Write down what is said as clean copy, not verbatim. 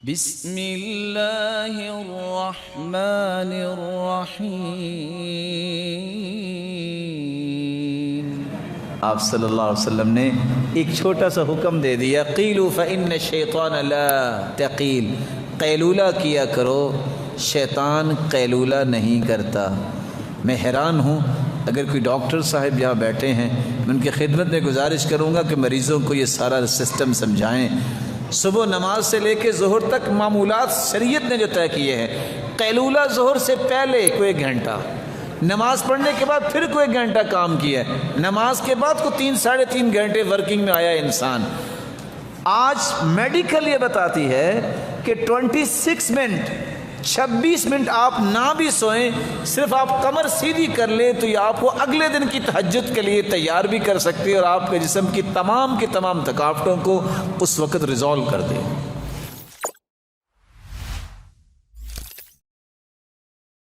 بسم اللہ الرحمن الرحیم۔ آپ صلی اللہ علیہ وسلم نے ایک چھوٹا سا حکم دے دیا، قیلوا فإن الشیطان لا تقیل، قیلولہ کیا کرو، شیطان قیلولہ نہیں کرتا۔ میں حیران ہوں، اگر کوئی ڈاکٹر صاحب یہاں بیٹھے ہیں، میں ان کی خدمت میں گزارش کروں گا کہ مریضوں کو یہ سارا سسٹم سمجھائیں۔ صبح نماز سے لے کے ظہر تک معمولات شریعت نے جو طے کیے ہیں، قیلولہ ظہر سے پہلے کوئی 1 گھنٹہ، نماز پڑھنے کے بعد پھر کوئی 1 گھنٹہ کام کیا ہے، نماز کے بعد کو 3 ساڑھے 3 گھنٹے ورکنگ میں آیا انسان۔ آج میڈیکل یہ بتاتی ہے کہ 26 منٹ 26 منٹ آپ نہ بھی سوئیں، صرف آپ کمر سیدھی کر لیں تو یہ آپ کو اگلے دن کی تہجد کے لیے تیار بھی کر سکتی ہے اور آپ کے جسم کی تمام تھکاوٹوں کو اس وقت ریزالو کر دے۔